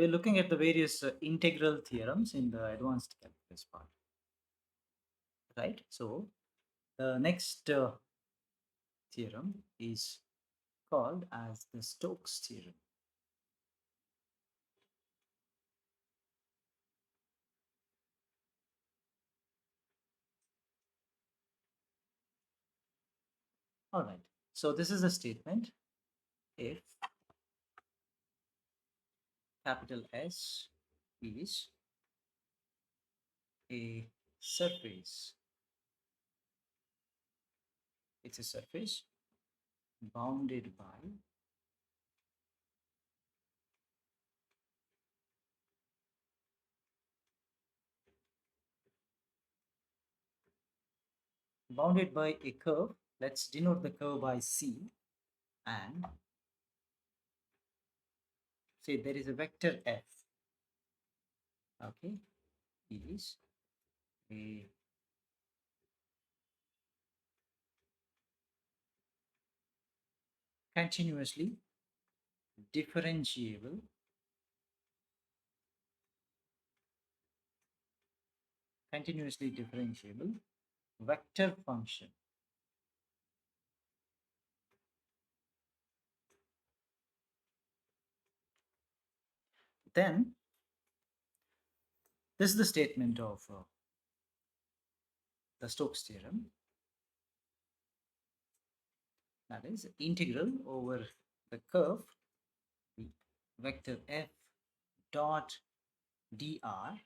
we're looking at the various integral theorems in the advanced calculus part, right? So the next theorem is called as the Stokes theorem. All right. So this is a statement: if capital S is a surface, it's a surface bounded by a curve. Let's denote the curve by C, and say there is a vector F. Okay, is a continuously differentiable vector function. Then this is the statement of the Stokes theorem, that is integral over the curve the vector f dot dr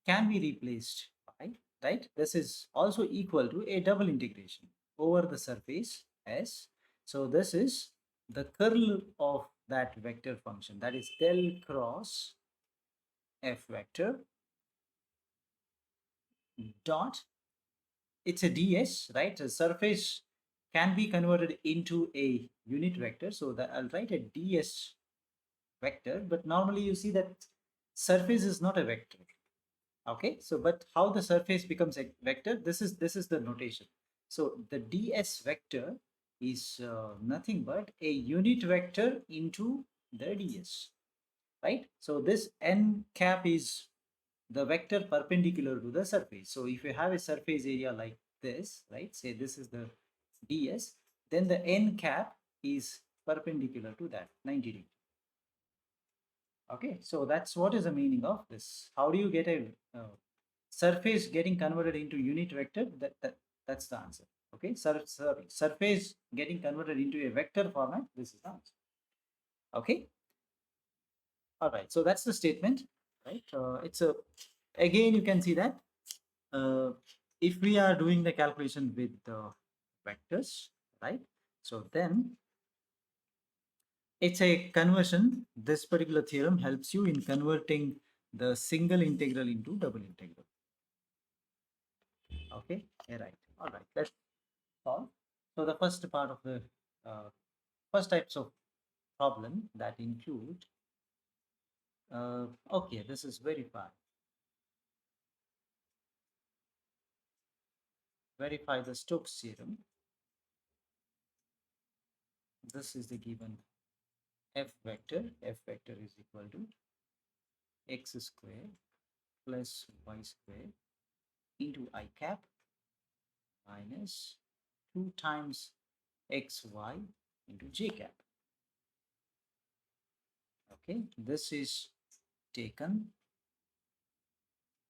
can be replaced by, right, this is also equal to a double integration over the surface S. So this is the curl of that vector function, that is del cross f vector dot, it's a ds, right? A surface can be converted into a unit vector, so that I'll write a ds vector, but normally you see that surface is not a vector. Okay, so but how the surface becomes a vector, this is the notation. So the ds vector is nothing but a unit vector into the ds, right? So this n cap is the vector perpendicular to the surface. So if you have a surface area like this, right, say this is the ds, then the n cap is perpendicular to that 90 degree. Okay, so that's what is the meaning of this. How do you get a surface getting converted into unit vector? That's the answer. Okay, surface getting converted into a vector format, this is the answer. Okay, all right, so that's the statement, right? It's a, again you can see that uh, if we are doing the calculation with the vectors, right, so then it's a conversion. This particular theorem helps you in converting the single integral into double integral. Okay, yeah, right. All right, let's solve. So the first part of the first types of problem that include, okay, this is verify the Stokes theorem. This is the given f vector is equal to x square plus y square into I cap minus 2 times xy into j cap. Okay, this is taken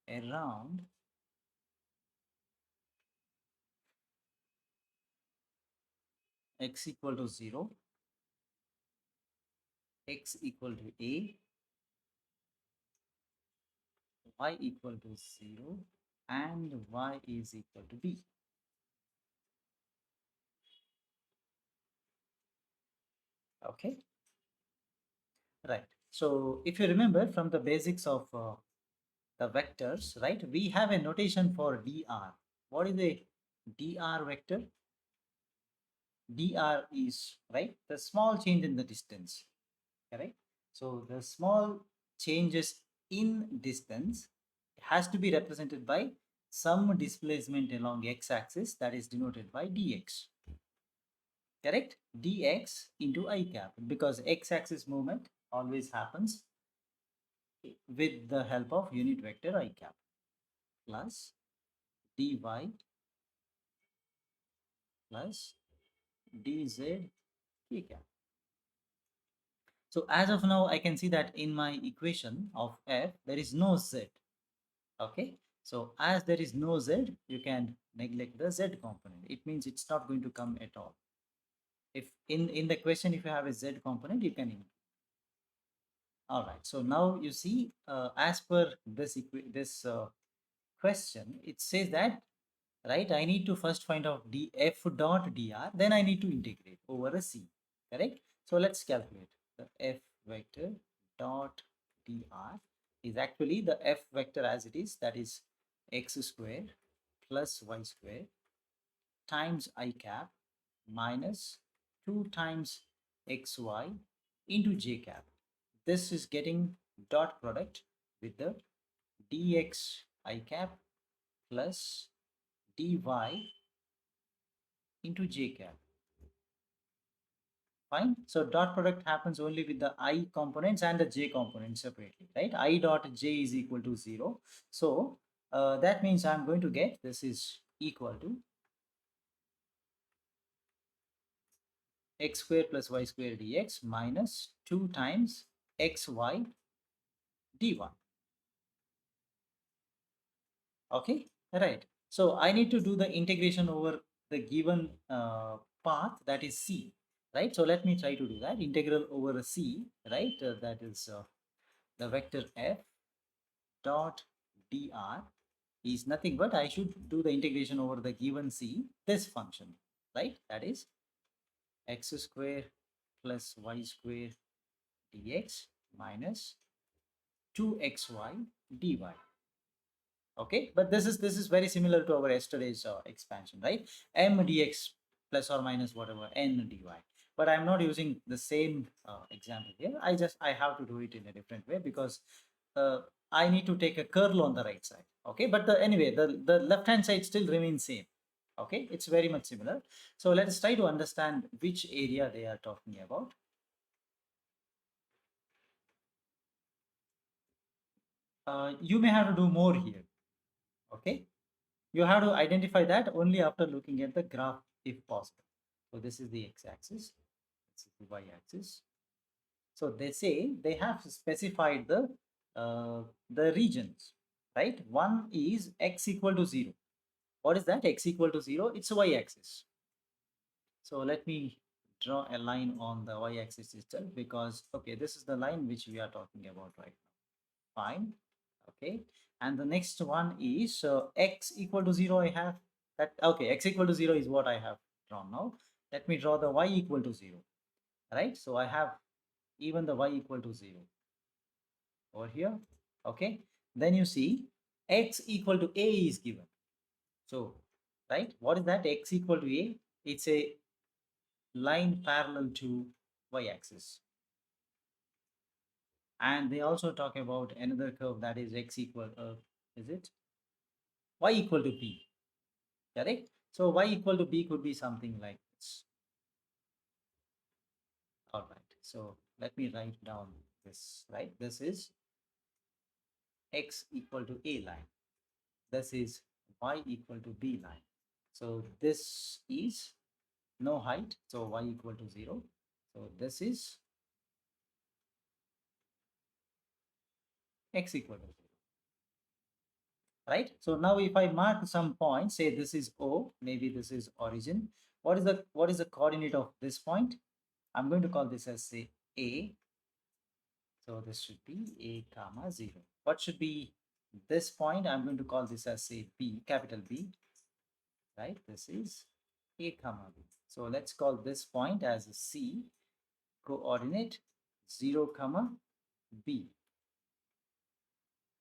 around x equal to 0, x equal to a, y equal to 0, and y is equal to b. Okay, right. So if you remember from the basics of the vectors, right, we have a notation for dr. What is a dr vector? Dr is, right, the small change in the distance, correct? So the small changes in distance has to be represented by some displacement along x-axis, that is denoted by dx. correct? Dx into I cap, because x-axis movement always happens with the help of unit vector I cap, plus dy plus dz k cap. So as of now, I can see that in my equation of f, there is no z. Okay. So as there is no z, you can neglect the z component. It means it's not going to come at all. If in the question, if you have a z component, you can include. All right. So now you see, as per this question, it says that, right, I need to first find out df dot dr, then I need to integrate over a c, correct? So let's calculate. The f vector dot dr is actually the f vector as it is, that is x square plus y square times I cap minus 2 times xy into j cap. This is getting dot product with the dx I cap plus dy into j cap. Fine. So dot product happens only with the I components and the j components separately, right? I dot j is equal to 0. So that means I'm going to get this is equal to x square plus y square dx minus 2 times xy dy. Okay, right. So I need to do the integration over the given path, that is c, right? So let me try to do that. Integral over a c, right? That is the vector f dot dr is nothing but I should do the integration over the given c, this function, right? That is x square plus y square dx minus 2xy dy. Okay, but this is very similar to our yesterday's expansion, right? M dx plus or minus whatever n dy, but I'm not using the same example here. I have to do it in a different way, because uh, I need to take a curl on the right side. Okay, but anyway, the left hand side still remains same. Okay, it's very much similar. So let's try to understand which area they are talking about. You may have to do more here. Okay, you have to identify that only after looking at the graph if possible. So this is the x-axis, this is the y-axis. So they say they have specified the regions, right? One is x equal to 0. What is that? X equal to 0, it's a y-axis. So let me draw a line on the y-axis itself, because okay, this is the line which we are talking about right now. Fine. Okay, and the next one is x equal to 0. I have that. Okay, x equal to 0 is what I have drawn now. Let me draw the y equal to 0, right? So I have even the y equal to 0 over here. Okay, then you see x equal to a is given. So right, what is that? X equal to a, it's a line parallel to y-axis. And they also talk about another curve, that is x equal is it y equal to b, correct? So y equal to b could be something like this. All right, so let me write down this, right? This is x equal to a line, this is y equal to b line. So this is no height, so y equal to 0. So this is x equal to 0, right? So now if I mark some points, say this is o, maybe this is origin. What is the coordinate of this point? I'm going to call this as, say, a. So this should be a comma 0. What should be this point? I'm going to call this as, say, b, capital B, right? This is a comma b. So let's call this point as a c, coordinate 0 comma b,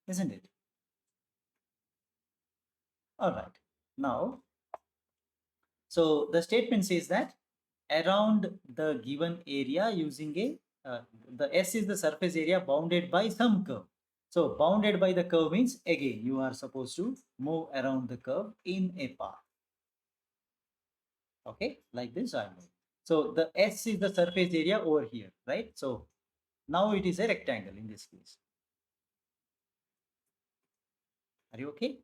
isn't it? All right. Now, so the statement says that around the given area using the S is the surface area bounded by some curve. So bounded by the curve means, again, you are supposed to move around the curve in a path. Okay, like this I move. So the S is the surface area over here, right? So now it is a rectangle in this case. Are you okay?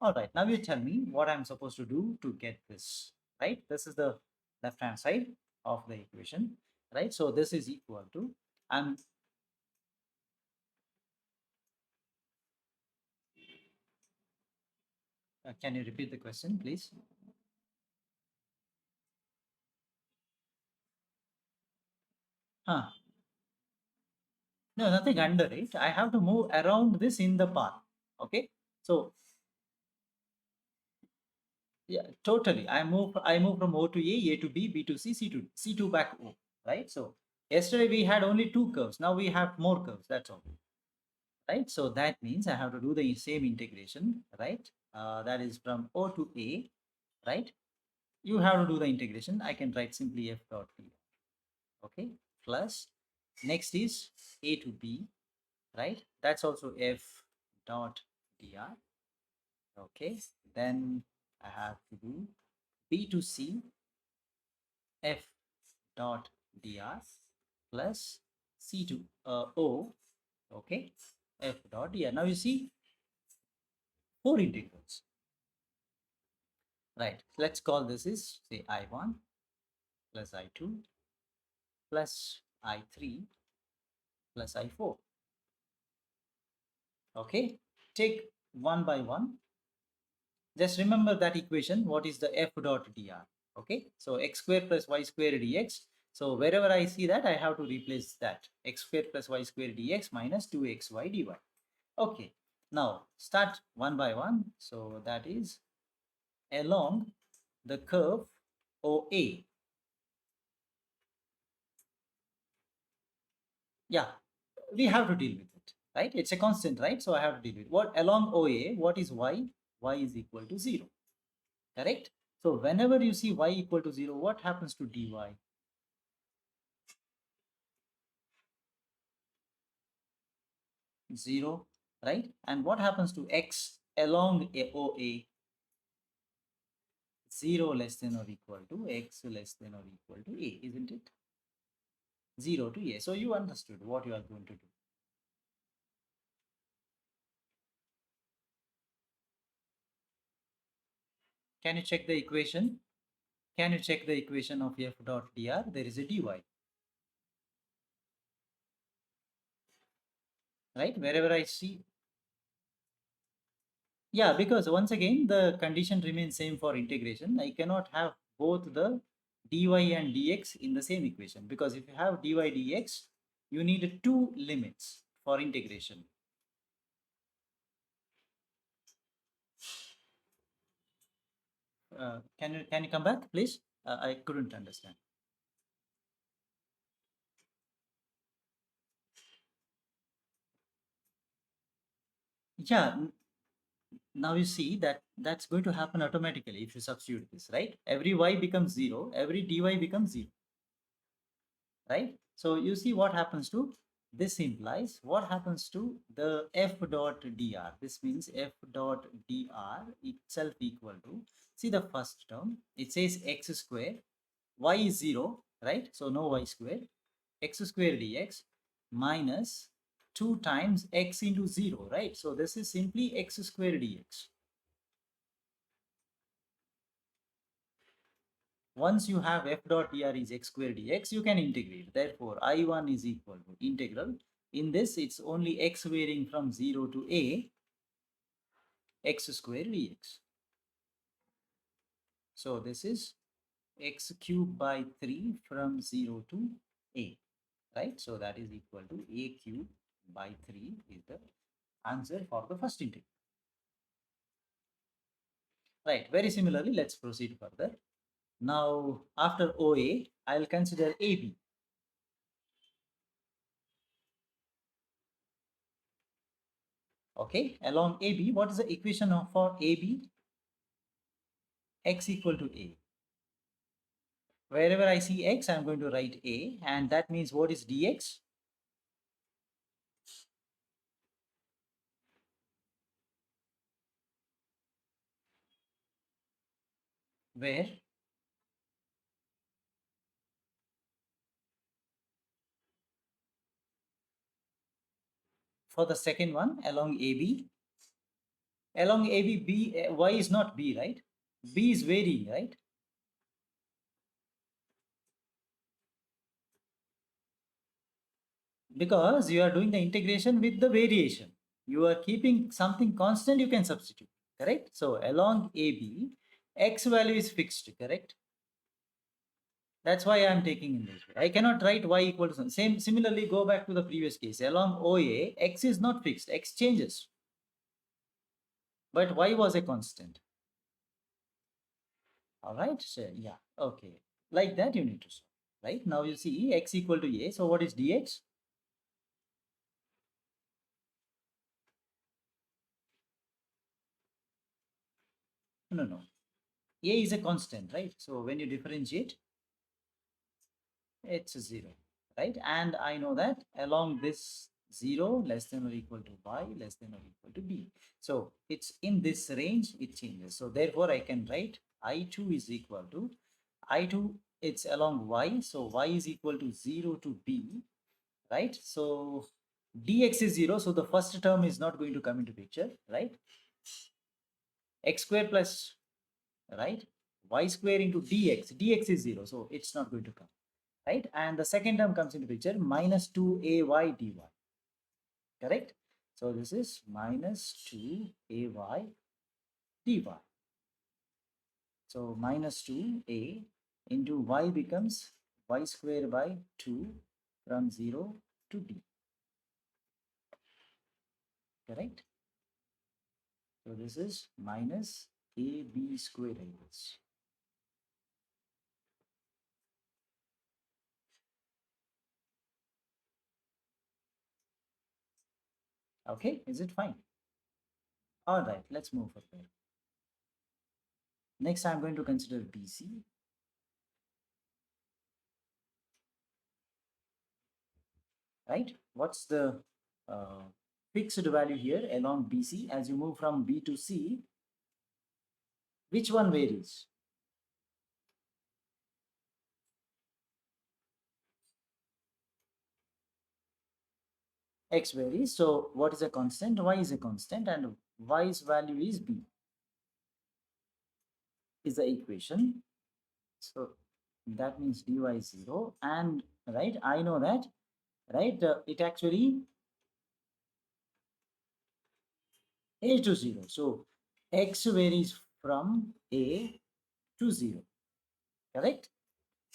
All right, now you tell me what I'm supposed to do to get this, right? This is the left-hand side of the equation, right? So this is equal to, I'm, can you repeat the question, please? Huh. No, nothing under it. I have to move around this in the path, okay? So yeah, totally. I move from O to A to B, B to C, C to back O, right? So yesterday we had only two curves. Now we have more curves. That's all, right? So that means I have to do the same integration, right? That is from O to A, right? You have to do the integration. I can write simply F dot B, okay? Plus next is A to B, right? That's also F dot dr, okay? Then I have to do B to C, F dot dr plus C to O, okay, F dot dr. Now you see four integrals, right? Let's call this is say I1 plus I2 plus I3 plus I4, okay? Take one by one. Just remember that equation. What is the F dot dr? Okay, so x square plus y square dx. So wherever I see that, I have to replace that x square plus y square dx minus 2xy dy. Okay, now start one by one. So that is along the curve OA. Yeah, we have to deal with it, right? It's a constant, right? So I have to deal with what along OA. What is y? Y is equal to 0, correct? So whenever you see y equal to 0, what happens to dy? 0, right? And what happens to x along OA? 0 less than or equal to x less than or equal to a, isn't it? 0 to a. So you understood what you are going to do. Can you check the equation? Can you check the equation of f dot dr? There is a dy, right? Wherever I see, yeah, because once again, the condition remains same for integration. I cannot have both the dy and dx in the same equation, because if you have dy dx, you need two limits for integration. Can you come back, please? I couldn't understand. Yeah, now you see that that's going to happen automatically if you substitute this, right? Every y becomes 0, every dy becomes 0, right? So you see what happens to this implies what happens to the f dot dr. This means f dot dr itself equal to, see the first term, it says x square, y is 0, right? So no y square, x square dx minus 2 times x into 0, right? So this is simply x square dx. Once you have f dot dr is x square dx, you can integrate. Therefore, I1 is equal to integral. In this, it's only x varying from 0 to a, x square dx. So this is x cube by 3 from 0 to a, right? So that is equal to a cube by 3 is the answer for the first integral. Right, very similarly, let's proceed further. Now, after OA, I'll consider AB. Okay, along AB, what is the equation of for AB? X equal to A. Wherever I see X, I'm going to write A, and that means what is dx? where for the second one along AB, along AB, Y is not B, right? B is vary, right? Because you are doing the integration with the variation. You are keeping something constant, you can substitute, correct? So along AB, X value is fixed, correct? That's why I'm taking in this way. I cannot write Y equal to same. Similarly, go back to the previous case. Along OA, X is not fixed, X changes, but Y was a constant. All right, so yeah, okay. Like that you need to solve, right? Now you see X equal to A. So what is dx? No, no, no. A is a constant, right? So when you differentiate, it's a 0, right? And I know that along this 0 less than or equal to y less than or equal to b. So it's in this range, it changes. So therefore I can write I2 is equal to I2, it's along y. So y is equal to 0 to b, right? So dx is 0. So the first term is not going to come into picture, right? X square plus, right? Y square into dx is 0. So it's not going to come, right? And the second term comes into picture, minus 2ay dy, correct? So this is minus 2ay dy. So minus 2a into y becomes y square by 2 from 0 to d, correct? So this is minus ab square, I guess. Okay, is it fine? All right, let's move further. Next, I'm going to consider BC, right? What's the uh, fixed value here along BC? As you move from B to C, which one varies? X varies. So what is a constant? Y is a constant, and Y's value is B, is the equation. So that means dy is 0. And right, I know that, right? It actually A to 0. So X varies from A to 0, correct?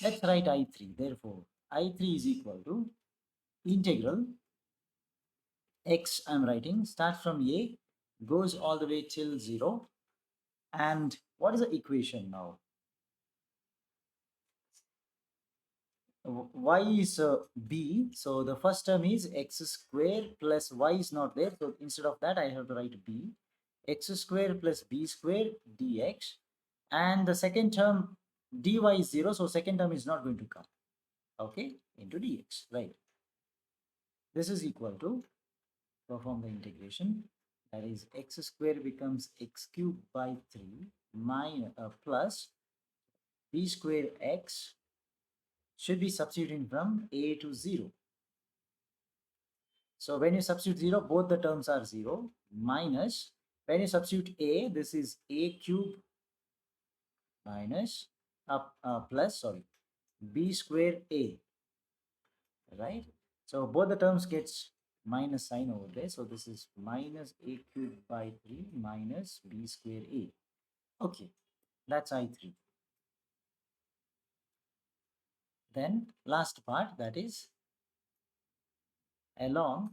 Let's write I3. Therefore, I3 is equal to integral X, I'm writing, starts from A, goes all the way till 0. And what is the equation now? Y is b, so the first term is x square plus y is not there, so instead of that I have to write b, x square plus b square dx, and the second term dy is 0, so second term is not going to come, okay, into dx, right? This is equal to, perform the integration, that is x square becomes x cubed by 3 minus plus b square x should be substituting from a to 0. So when you substitute 0, both the terms are 0, minus, when you substitute a, this is a cube minus, plus, sorry, b square a, right? So both the terms gets minus sign over there. So this is minus a cube by 3 minus b square a. Okay, that's I3. Then last part, that is along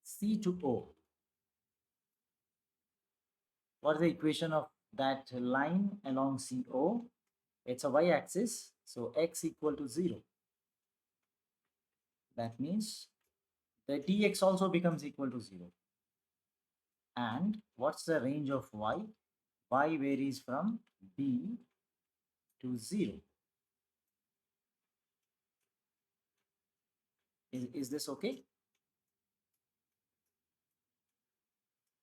C to O. What is the equation of that line along CO? It's a y-axis, so x equal to 0. That means the dx also becomes equal to 0. And what's the range of y? Y varies from b to 0. Is this okay?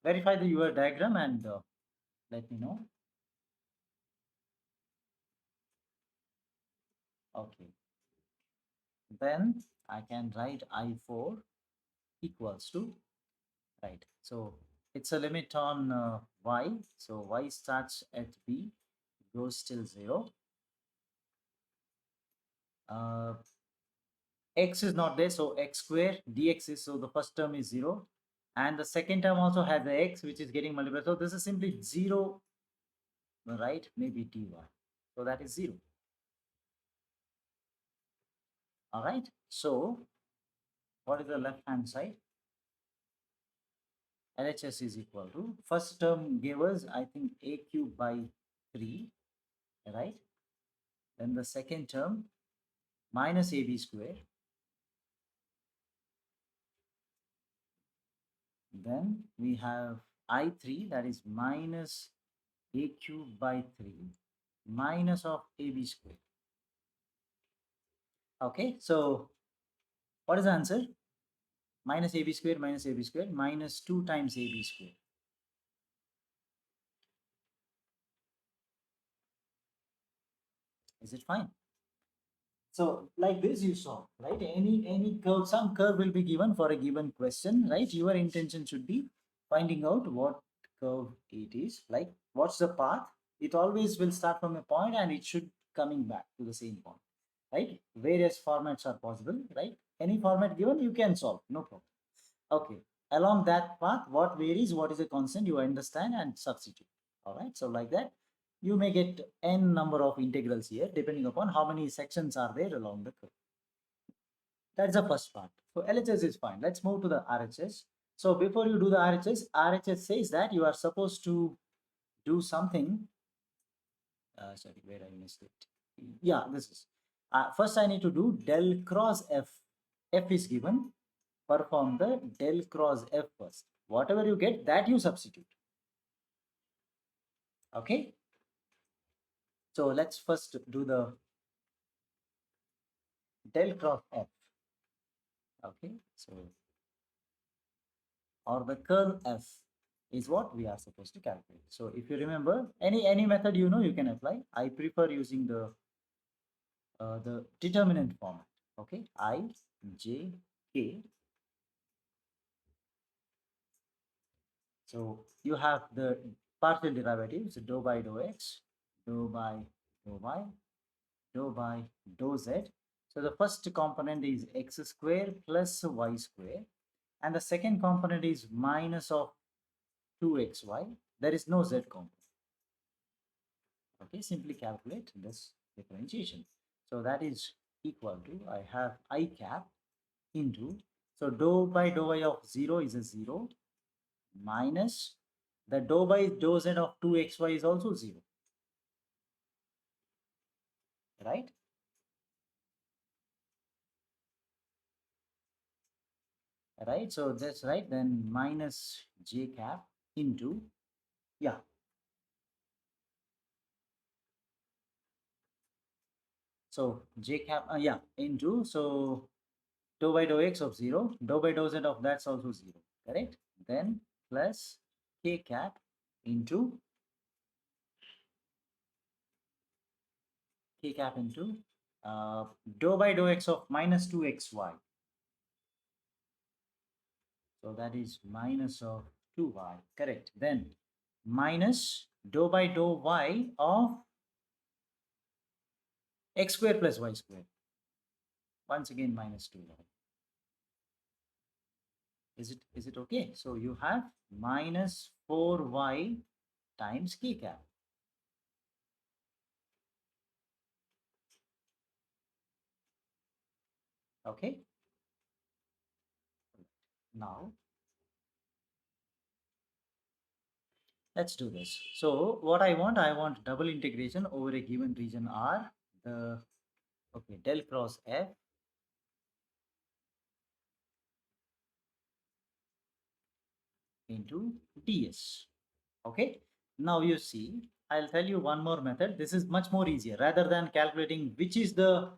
Verify your diagram and let me know. Okay, then I can write I4 equals to, right? So it's a limit on y. So y starts at b, goes till 0. Uh, x is not there, so x square dx is, so the first term is 0. And the second term also has the x, which is getting multiplied. So this is simply 0, right? Maybe dy. So that is 0. All right. So what is the left hand side? LHS is equal to, first term gave us, I think, a cube by 3, right? Then the second term minus ab square. Then we have I3, that is minus a cube by 3 minus of ab square. Okay, so what is the answer? Minus ab square minus ab square minus 2 times ab square. Is it fine? So like this you saw, right? Any curve, some curve will be given for a given question, right? Your intention should be finding out what curve it is, like what's the path. It always will start from a point and it should coming back to the same point, right? Various formats are possible, right? Any format given, you can solve, no problem. Okay, along that path, what varies, what is a constant, you understand and substitute. All right, so like that, you may get n number of integrals here, depending upon how many sections are there along the curve. That's the first part. So LHS is fine. Let's move to the RHS. So before you do the RHS says that you are supposed to do something. Sorry, where I missed it. Yeah, this is. First, I need to do del cross F. F is given. Perform the del cross F first. Whatever you get, that you substitute. Okay. So let's first do the del cross F. Okay. So, or the curl F is what we are supposed to calculate. So if you remember, any method you can apply. I prefer using the determinant format. Okay. I, J, K. So you have the partial derivatives, dou by dou x, dou by dou y, dou by dou z. So the first component is x square plus y square, and the second component is minus of 2xy. There is no z component. Okay, simply calculate this differentiation. So that is equal to, I have I cap into, so dou by dou y of 0 is a 0 minus the dou by dou z of 2xy is also 0, right? Right, so that's right, then minus j cap into, yeah, so j cap, yeah, into, so dou by dou x of 0, dou by dou z of that's also 0, correct? Then plus k cap into k cap into dou by dou x of minus 2xy. So that is minus of 2y, correct? Then minus dou by dou y of x square plus y square. Once again minus 2y. Is it okay? So you have minus 4y times k cap. Okay. Now let's do this. So what I want double integration over a given region R. The okay, del cross F into ds. Okay. Now you see, I'll tell you one more method. This is much more easier rather than calculating which is the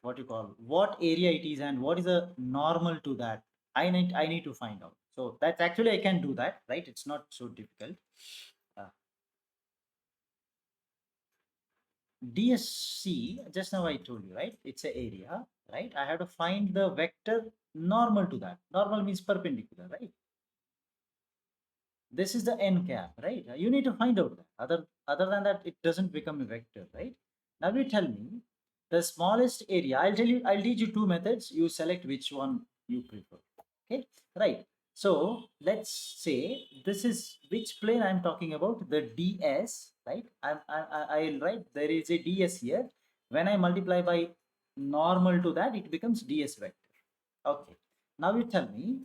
what you call, what area it is and what is the normal to that. I need to find out. So that's actually I can do that, right? It's not so difficult. Uh, DSC, just now I told you, right? It's an area, right? I have to find the vector normal to that. Normal means perpendicular, right? This is the n cap, right? You need to find out that. Other than that, it doesn't become a vector, right? Now you tell me the smallest area. I'll teach you two methods. You select which one you prefer. Okay, right. So let's say this is which plane I'm talking about, the ds, right? I'll write there is a ds here. When I multiply by normal to that, it becomes ds vector. Okay. Now you tell me,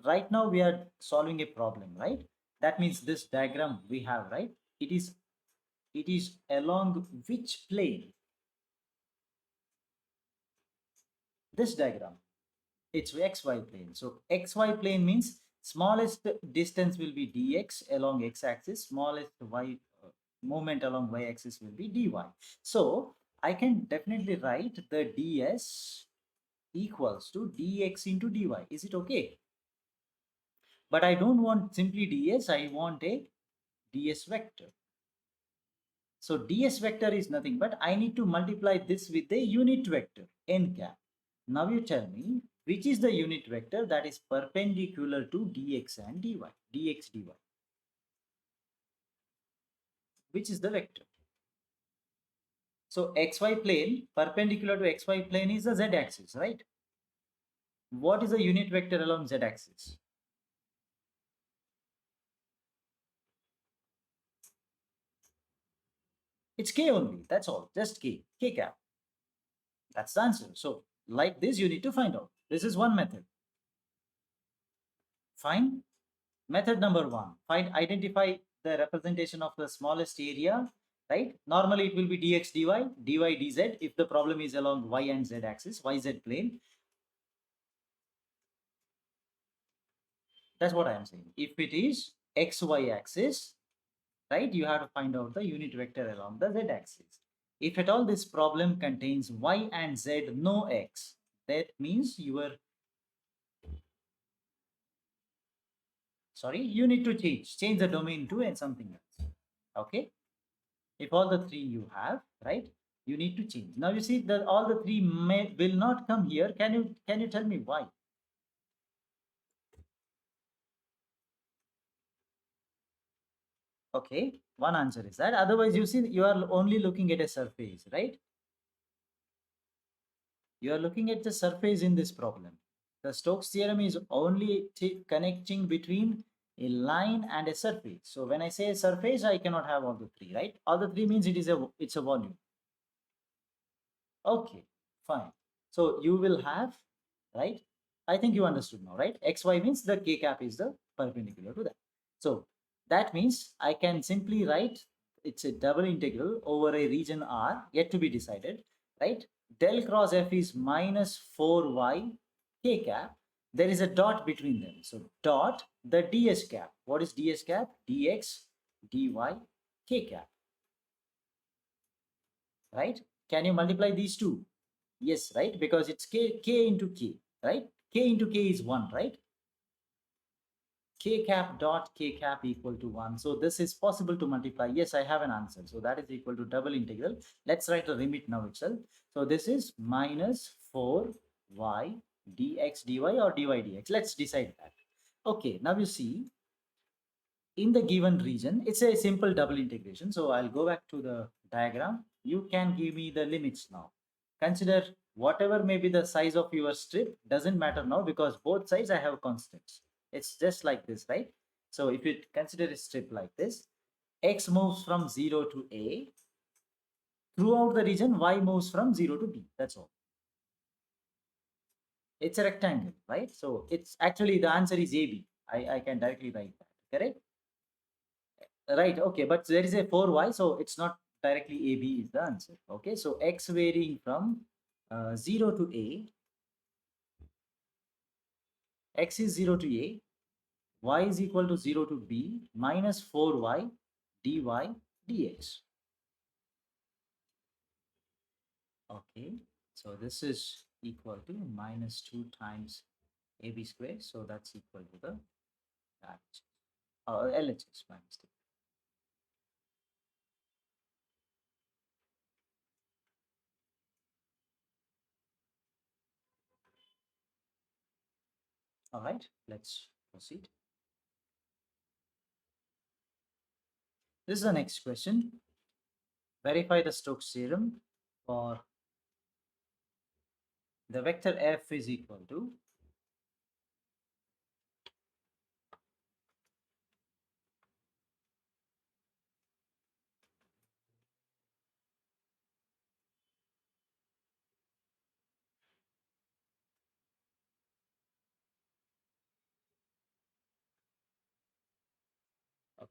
right now we are solving a problem, right? That means this diagram we have, right? It is along which plane? This diagram, it's xy plane. So xy plane means smallest distance will be dx along x-axis, smallest y movement along y-axis will be dy. So I can definitely write the ds equals to dx into dy. Is it okay? But I don't want simply ds, I want a ds vector. So ds vector is nothing but I need to multiply this with a unit vector n cap. Now you tell me which is the unit vector that is perpendicular to dx and dy, dx dy. Which is the vector? So xy plane perpendicular to xy plane is the z axis, right? What is the unit vector along z axis? It's k only. That's all. Just k cap. That's the answer. So like this, you need to find out. This is one method. Fine. Method number one, identify the representation of the smallest area, right? Normally it will be dx dy, dz if the problem is along y and z axis, yz plane. That's what I am saying. If it is xy axis, right, you have to find out the unit vector along the z axis. If at all this problem contains y and z, no x, that means you need to change the domain to and something else. Okay. If all the three you have, right, you need to change. Now you see that all the three will not come here. Can you tell me why? Okay, one answer is that. Otherwise, you see, you are only looking at a surface, right? You are looking at the surface in this problem. The Stokes theorem is only connecting between a line and a surface. So when I say a surface, I cannot have all the three, right? All the three means it's a volume. Okay, fine. So you will have, right? I think you understood now, right? XY means the k cap is the perpendicular to that. So that means I can simply write it's a double integral over a region R yet to be decided, right? Del cross F is minus 4y k cap. There is a dot between them. So dot the ds cap. What is ds cap? dx dy k cap, right? Can you multiply these two? Yes, right? Because it's k into k, right? K into k is 1, right? K cap dot k cap equal to 1. So this is possible to multiply. Yes, I have an answer. So that is equal to double integral. Let's write the limit now itself. So this is minus 4y dx dy or dy dx. Let's decide that. Okay, now you see in the given region, it's a simple double integration. So I'll go back to the diagram. You can give me the limits now. Consider whatever may be the size of your strip, doesn't matter now because both sides I have constants. It's just like this, right? So if you consider a strip like this, x moves from 0 to a. Throughout the region, y moves from 0 to b. That's all. It's a rectangle, right? So it's actually the answer is ab. I can directly write that, correct? Right, okay, but there is a 4y, so it's not directly AB is the answer. Okay, so x varying from 0 to a, x is 0 to a, y is equal to 0 to b minus 4y dy dx. Okay, so this is equal to minus 2 times AB square, so that's equal to the RHS, or LHS, my mistake. All right, let's proceed. This is the next question. Verify the Stokes theorem for the vector f is equal to okay,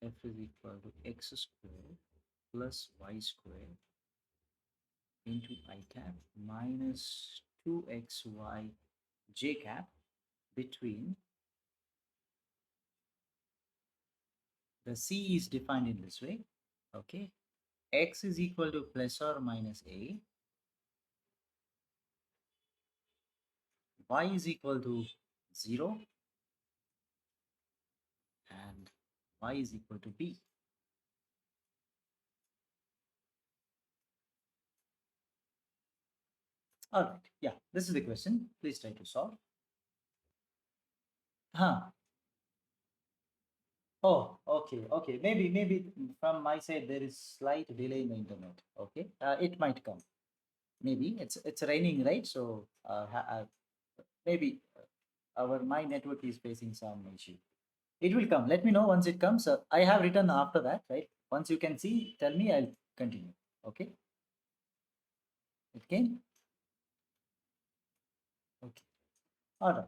f is equal to x squared plus y squared into I cap minus 2xy j cap between the c is defined in this way. Okay, x is equal to plus or minus a, y is equal to 0, and y is equal to b. All right, yeah, this is the question. Please try to solve. Huh. Oh, okay, okay. Maybe from my side there is slight delay in the internet. Okay, it might come. Maybe it's raining, right? So maybe our my network is facing some issue. It will come. Let me know once it comes. I have written after that, right? Once you can see, tell me. I'll continue. Okay, it came. Okay, all right.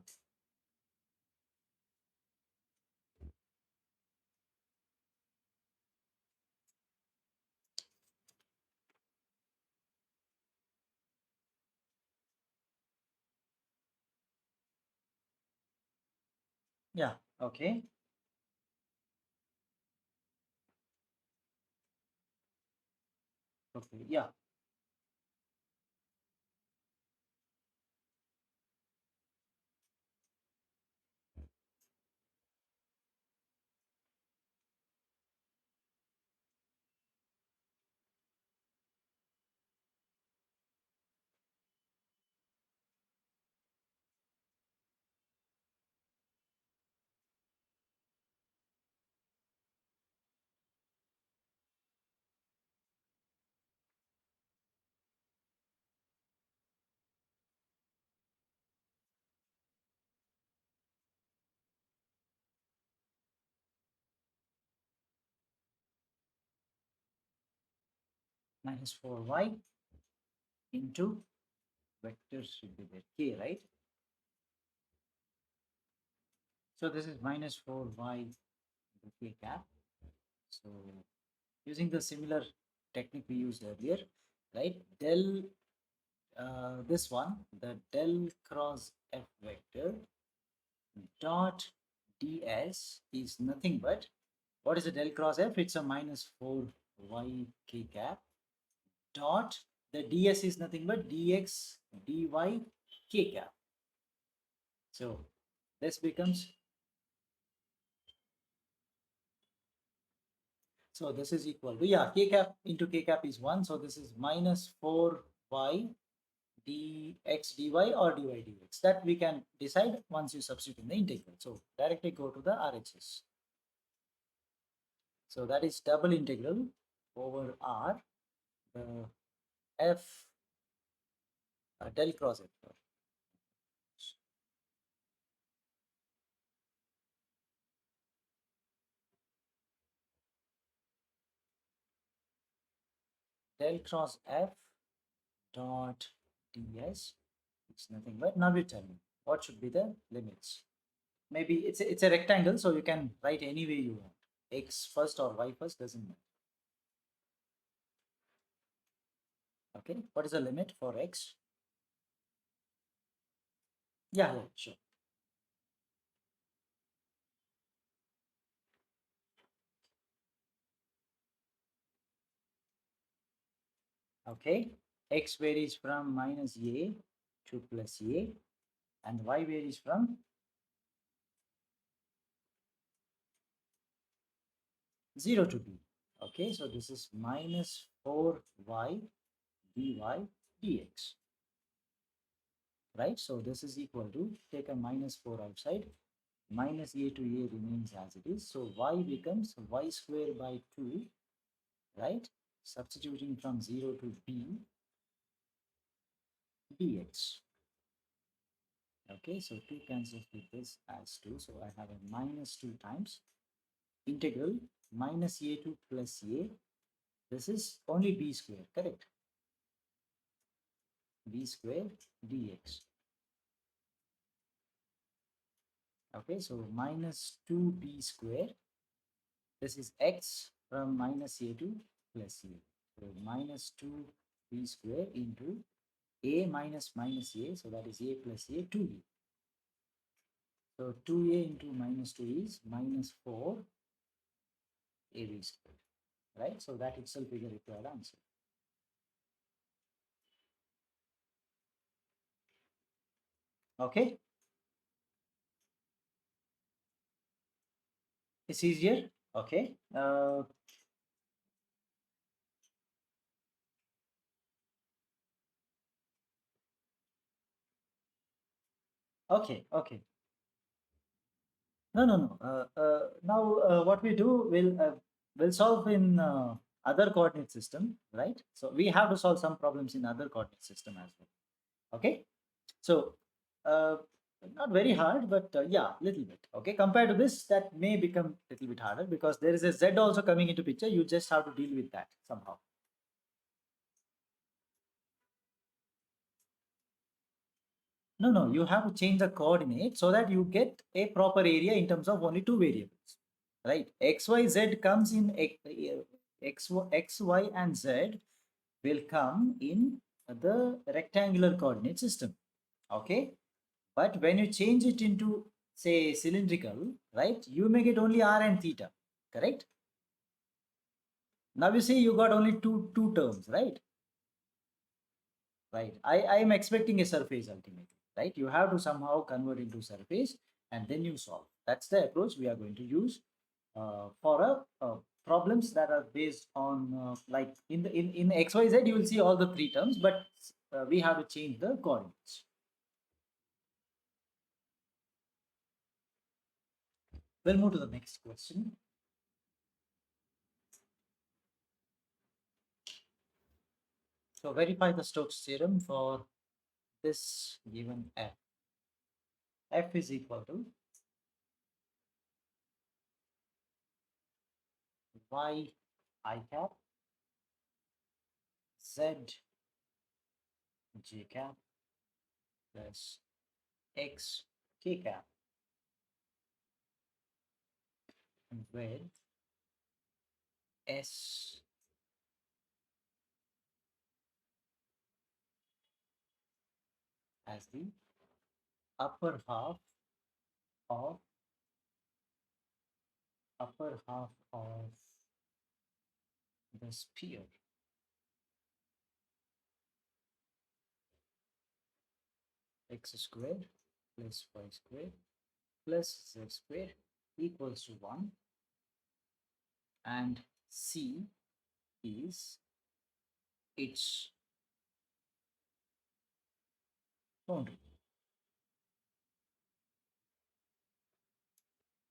Yeah. Okay. Okay. Yeah. Minus 4y into vector should be there k, right? So this is minus 4y k cap. So using the similar technique we used earlier, right? Del this one, the del cross f vector dot ds is nothing but what is the del cross f? It's a minus 4y k cap dot the ds is nothing but dx dy k cap. So this becomes, so this is equal to, yeah, k cap into k cap is 1. So this is minus 4y dx dy or dy dx. That we can decide once you substitute in the integral. So directly go to the RHS. So that is double integral over r, the f del cross f. Del cross f dot ds. It's nothing but, now you tell me what should be the limits. Maybe it's a rectangle, so you can write any way you want. X first or y first, doesn't matter. Okay, what is the limit for x? Yeah, yeah, sure. Okay, x varies from minus a to plus a, and y varies from 0 to b. Okay, so this is minus 4y dy dx, right? So this is equal to, take a minus 4 outside, minus a to a remains as it is. So y becomes y square by 2, right? Substituting from 0 to b dx. Okay, so 2 cancels with this as 2. So I have a minus 2 times integral minus a2 plus a. This is only b square, correct? B square dx. Okay, so minus 2b square. This is x from minus a to plus a. So minus 2b square into a minus minus a. So that is a plus a 2b. So 2a into minus 2 is minus 4 ab square, right? So that itself is a required answer. Okay, it's easier. Okay. Okay. No. Now what we do, we'll solve in other coordinate system, right? So we have to solve some problems in other coordinate system as well. Okay. So uh, not very hard, but yeah, little bit. Okay. Compared to this, that may become a little bit harder because there is a z also coming into picture. You just have to deal with that somehow. No. You have to change the coordinate so that you get a proper area in terms of only two variables, right? X, Y, Z comes in X, Y, and Z will come in the rectangular coordinate system. Okay. But when you change it into, say, cylindrical, right, you may get only R and theta, correct? Now you see you got only two terms, right? Right. I am expecting a surface ultimately, right? You have to somehow convert into surface and then you solve. That's the approach we are going to use for problems that are based on like in XYZ, you will see all the three terms, but we have to change the coordinates. We'll move to the next question. So verify the Stokes theorem for this given f. F is equal to y I cap z j cap plus x k cap, where s as the upper half of the sphere. X squared plus y squared plus z squared equals to 1, and c is its boundary.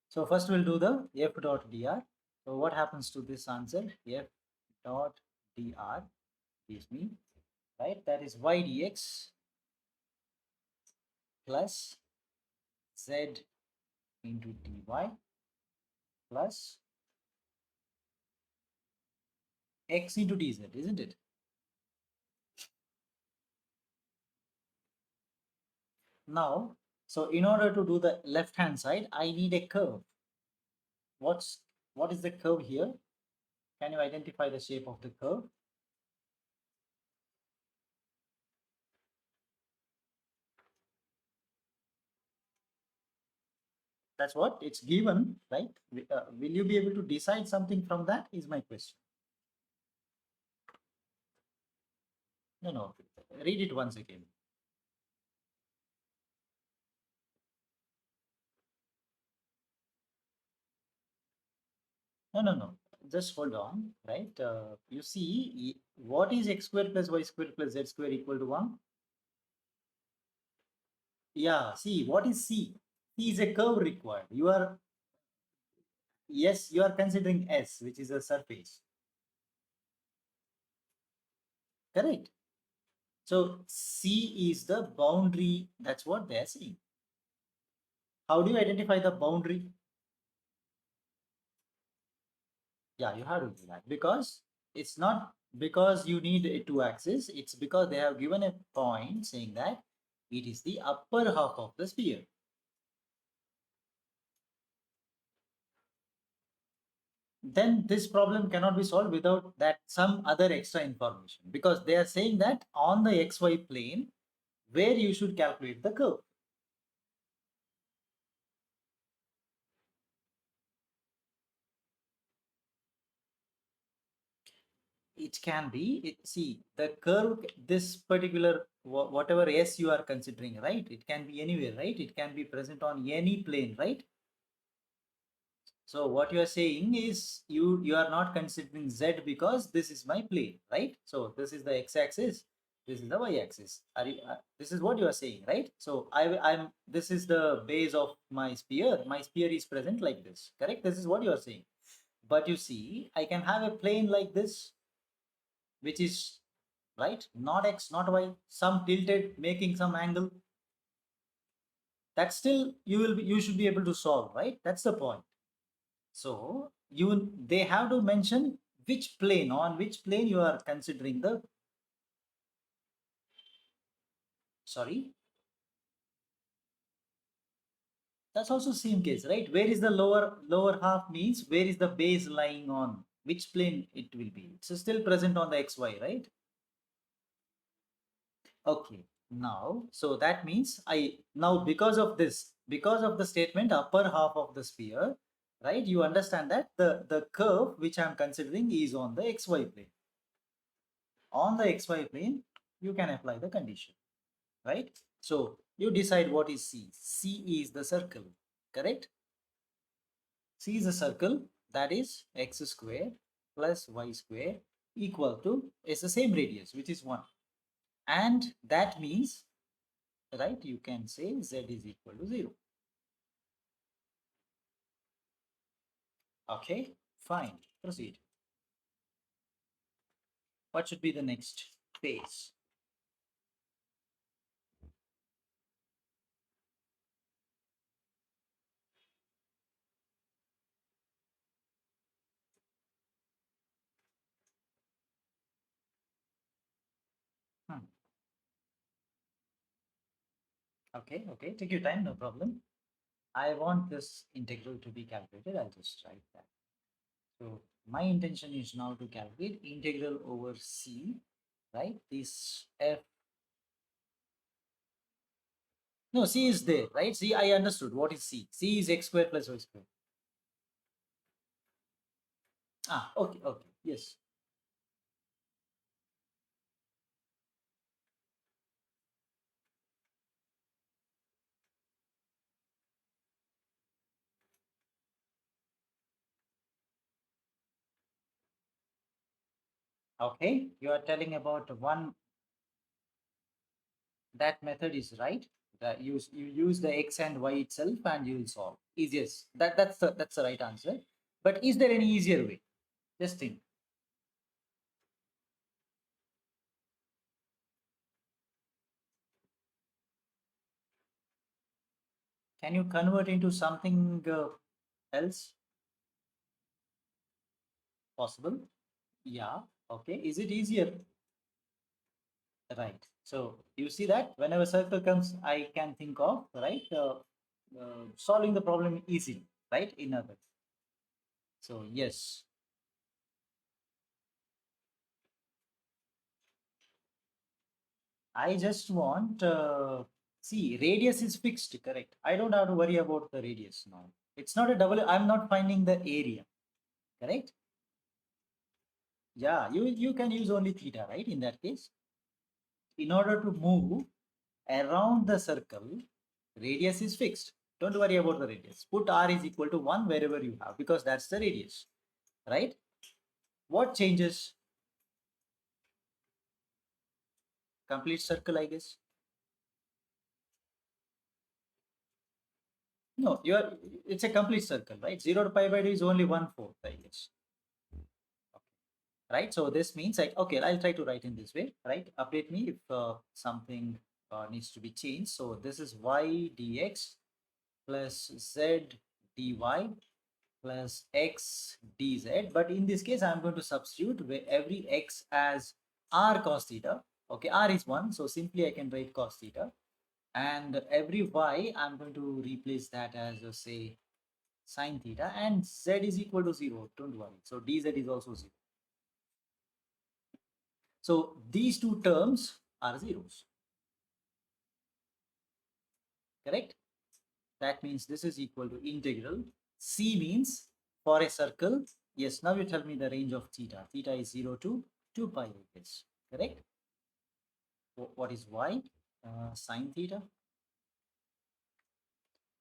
So first we'll do the f dot dr. So what happens to this answer? F dot dr gives me, right, that is y dx plus z into dy plus x into dz, isn't it? Now, so in order to do the left hand side, I need a curve. What is the curve here? Can you identify the shape of the curve? That's what it's given, right? Will you be able to decide something from that? Is my question. No. Read it once again. No. just hold on, right? You see, what is x squared plus y squared plus z squared equal to 1? Yeah, see, what is C? C is a curve required. You are, yes, you are considering S, which is a surface. Correct. So C is the boundary. That's what they're saying. How do you identify the boundary? Yeah, you have to do that because it's not because you need a two axis, it's because they have given a point saying that it is the upper half of the sphere. Then this problem cannot be solved without that some other extra information because they are saying that on the xy plane where you should calculate the curve. It can be, see the curve, this particular whatever s you are considering, right? It can be anywhere, right? It can be present on any plane, right? So what you are saying is you are not considering z because this is my plane, right? So this is the x-axis, this is the y-axis. This is what you are saying, right? So I'm this is the base of my sphere. My sphere is present like this, correct? This is what you are saying. But you see, I can have a plane like this, which is right, not x, not y, some tilted, making some angle. That still you should be able to solve, right? That's the point. So they have to mention which plane, on which plane you are considering the, sorry, that's also same case, right? Where is the lower half means where is the base lying on, which plane it will be. It's still present on the xy, right? Okay. Now, so that means now because of this, because of the statement upper half of the sphere, right? You understand that the curve which I'm considering is on the xy plane. On the xy plane, you can apply the condition, right? So you decide what is C. C is the circle, correct? C is a circle, that is x square plus y square equal to, it's the same radius, which is 1. And that means, right, you can say z is equal to 0. Okay, fine, proceed. What should be the next phase? Hmm. Okay, okay, take your time, no problem. I want this integral to be calculated. I'll just write that. So my intention is now to calculate integral over C, right? This f, no, C is there, right? See, I understood what is C. C is x square plus y square. Ah, okay, okay, yes. Okay, you are telling about one, that method is right. That you use the x and y itself and you will solve. Easiest. That's the right answer. But is there any easier way? Just think. Can you convert into something else possible? Yeah. Okay. Is it easier? Right. So you see that whenever circle comes, I can think of, right, solving the problem easily, right? In other. So yes, I just want, see, radius is fixed, correct? I don't have to worry about the radius now. It's not a double, I'm not finding the area, correct? Yeah, you can use only theta, right? In that case, in order to move around the circle, radius is fixed. Don't worry about the radius. Put r is equal to 1 wherever you have because that's the radius, right? What changes? Complete circle, I guess. No, it's a complete circle, right? 0 to pi by 2 is only 1/4, I guess. Right? So this means like, okay, I'll try to write in this way, right? Update me if something needs to be changed. So this is y dx plus z dy plus x dz. But in this case, I'm going to substitute where every x as r cos theta. Okay, r is 1, so simply I can write cos theta. And every y, I'm going to replace that as, say, sine theta. And z is equal to 0, don't worry. So dz is also 0. So these two terms are zeros, correct? That means this is equal to integral. C means for a circle. Yes, now you tell me the range of theta. Theta is 0 to 2 pi, I guess, correct? What is y? Sine theta.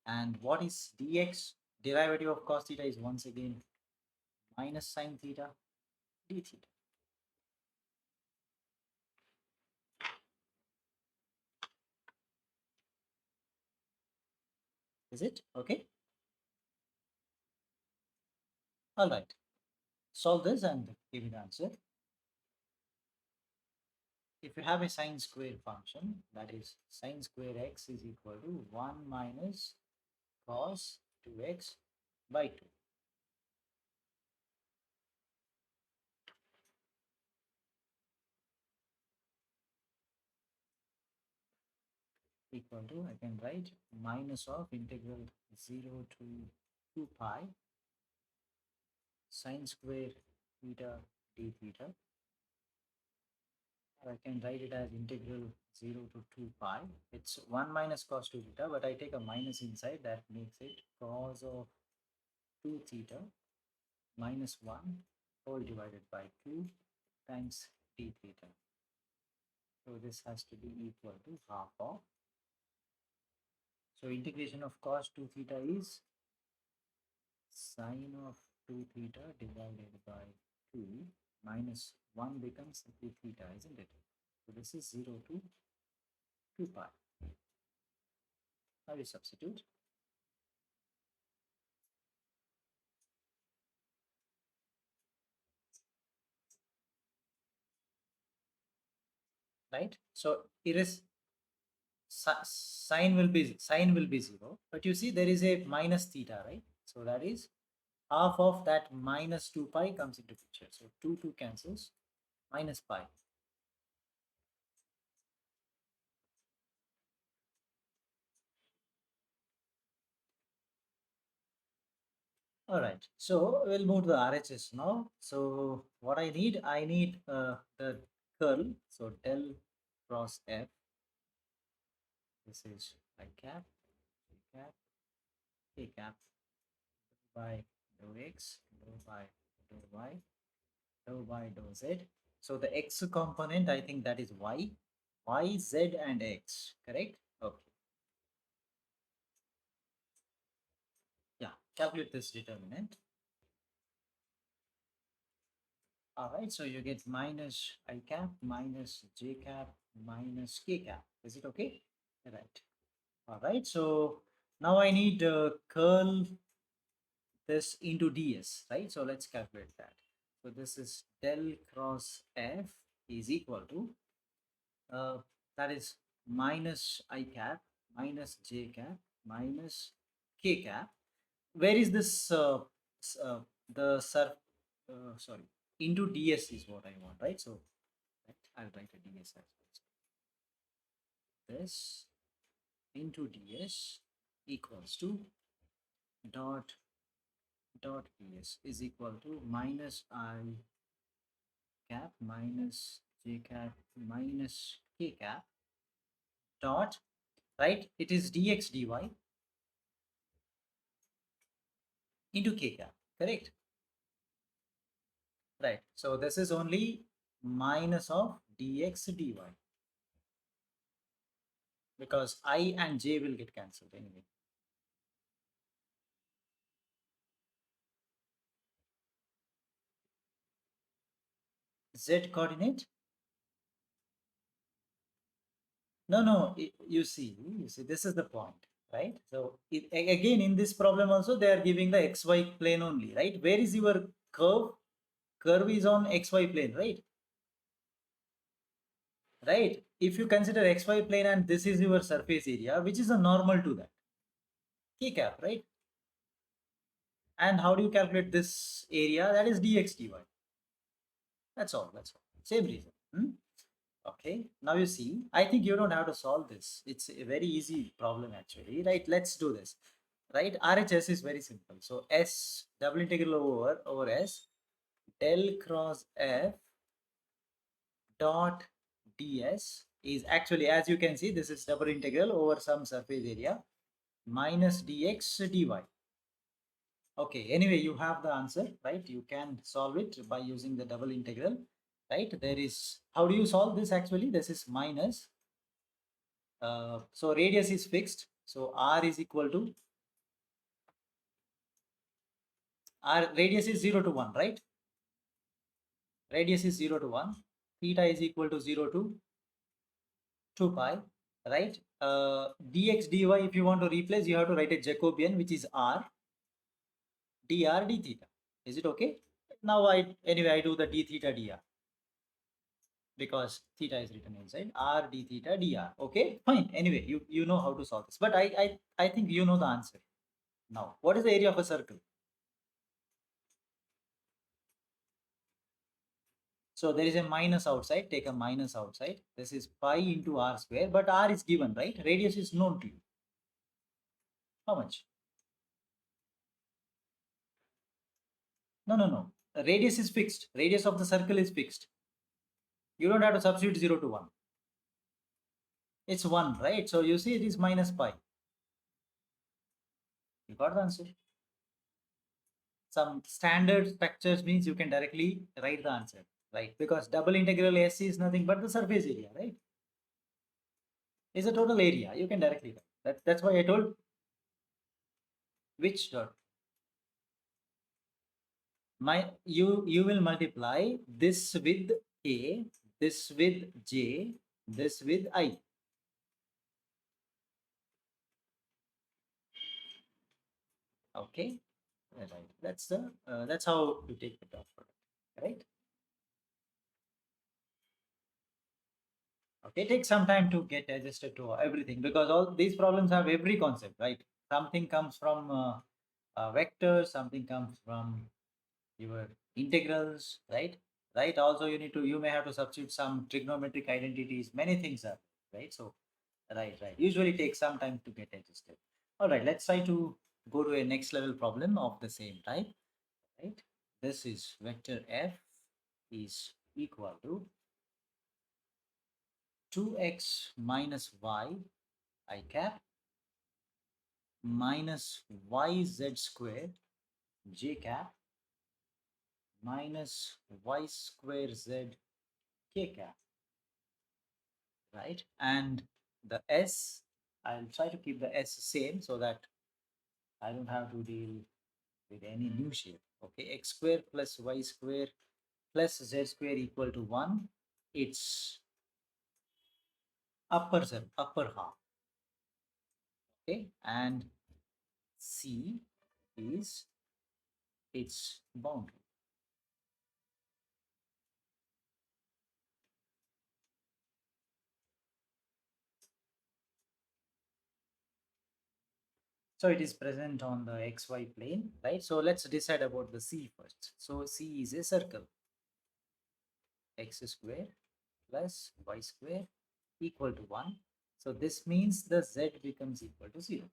And what is dx? Derivative of cos theta is once again minus sine theta d theta. Is it? Okay. All right. Solve this and give me the answer. If you have a sine square function, that is sine square x is equal to 1 minus cos 2x by 2 equal to, I can write minus of integral 0 to 2 pi sine square theta d theta. Or I can write it as integral 0 to 2 pi. It's 1 minus cos 2 theta, but I take a minus inside, that makes it cos of 2 theta minus 1 whole divided by 2 times d theta. So this has to be equal to half of. So integration of cos 2 theta is sine of 2 theta divided by 2 minus 1 becomes 2 theta, isn't it? So this is 0 to 2 pi. Now we substitute. Right? So it is sine will be 0, but you see there is a minus theta, right? So that is half of that minus 2 pi comes into picture. So 2 cancels, minus pi. All right, so we'll move to the RHS now. So what I need the curl. So del cross F, this is I cap, J cap, K cap by dou X, dou by dou Y, dou by dou Z. So the X component, I think that is Y, Z and X, correct? Okay, yeah, calculate this determinant. All right, so you get minus I cap minus J cap minus K cap. Is it okay? All right. All right, so now I need curl this into ds, right? So let's calculate that. So this is del cross f is equal to, uh, that is minus I cap minus J cap minus K cap. Where is this, the sorry, into ds is what I want, right? So right, I'll write a ds as well. This into ds equals to dot ds is equal to minus I cap minus j cap minus k cap dot, right? It is dx dy into k cap, correct? Right. So this is only minus of dx dy because I and j will get cancelled anyway. Z coordinate? No, no, you see, this is the point, right? So again, in this problem also, they are giving the XY plane only, right? Where is your curve? Curve is on XY plane, right? Right. If you consider XY plane and this is your surface area, which is a normal to that, K cap, right? And how do you calculate this area? That is dx dy. That's all. That's all. Same reason. Hmm? Okay. Now you see, I think you don't have to solve this. It's a very easy problem actually, right? Let's do this. Right? RHS is very simple. So S double integral over S del cross F dot ds is actually, as you can see, this is double integral over some surface area minus dx dy. Okay, anyway, you have the answer, right? You can solve it by using the double integral, right? There is, how do you solve this actually? This is minus, so radius is fixed. So r is equal to, r radius is 0 to 1, right? Radius is 0 to 1. Theta is equal to 0 to 2 pi, right? Dx dy, if you want to replace, you have to write a Jacobian, which is r dr d theta. Is it okay? Now anyway, I do the d theta dr because theta is written inside r d theta dr. Okay, fine. Anyway, you know how to solve this, but I think you know the answer. Now, what is the area of a circle? So there is a minus outside. Take a minus outside. This is pi into r square, but r is given, right? Radius is known to you. How much? No, no, no. Radius is fixed. Radius of the circle is fixed. You don't have to substitute 0 to 1. It's 1, right? So you see it is minus pi. You got the answer. Some standard structures means you can directly write the answer, right? Because double integral S is nothing but the surface area, right? Is a total area. You can directly write. That's why I told which dot. You will multiply this with A, this with J, this with I. Okay, right. That's how you take the dot product, right? Okay, take some time to get adjusted to everything because all these problems have every concept, right? Something comes from vectors, something comes from your integrals, right? Right. Also, you may have to substitute some trigonometric identities. Many things are right. So, right. Usually takes some time to get adjusted. All right. Let's try to go to a next level problem of the same type. Right. This is vector f is equal to 2x minus y I cap minus yz square j cap minus y square z k cap, right? And the s, I'll try to keep the s same so that I don't have to deal with any new shape. Okay, x square plus y square plus z square equal to 1. It's upper half. Okay, and c is its boundary. So it is present on the xy plane, right? So let's decide about the c first. So c is a circle. X square plus y square equal to 1. So this means the z becomes equal to 0,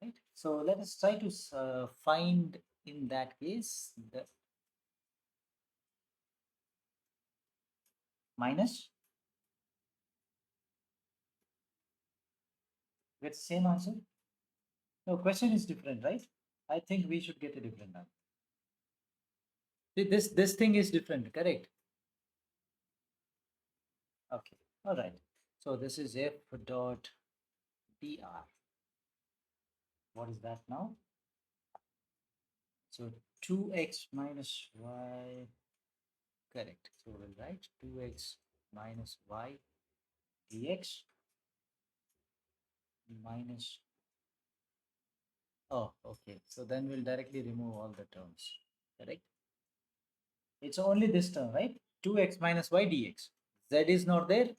right? So let us try to find in that case the minus. Get the same answer. No, question is different, right? I think we should get a different answer. This thing is different, correct? Okay, all right. So this is f dot dr. What is that now? So 2x minus y Correct. So we'll write 2x minus y dx minus. Oh, okay. So then we'll directly remove all the terms. Correct. It's only this term, right? 2x minus y dx. Z is not there.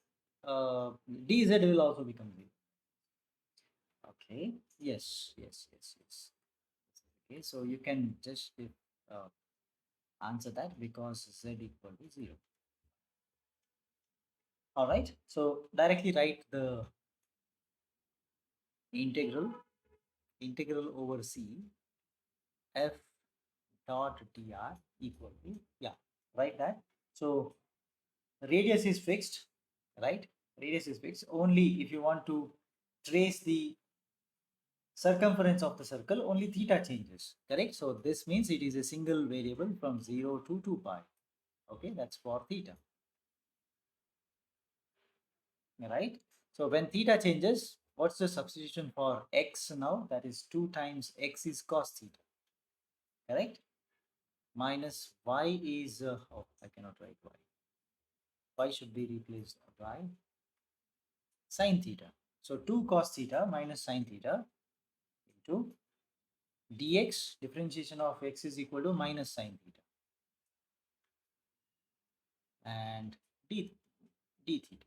Dz will also become 0. Okay. Yes, yes, yes, yes. Okay, so you can just uh, answer that because z equal to 0. All right. So directly write the integral over c f dot dr equal to, yeah, write that. So radius is fixed, right? Radius is fixed. Only if you want to trace the circumference of the circle, only theta changes, correct? So this means it is a single variable from 0 to 2 pi. Okay, that's for theta, right? So when theta changes, what's the substitution for x now? That is 2 times x is cos theta, correct? Minus y is, oh, I cannot write y. Y should be replaced by sine theta. So 2 cos theta minus sine theta into dx, differentiation of x is equal to minus sine theta, and d theta.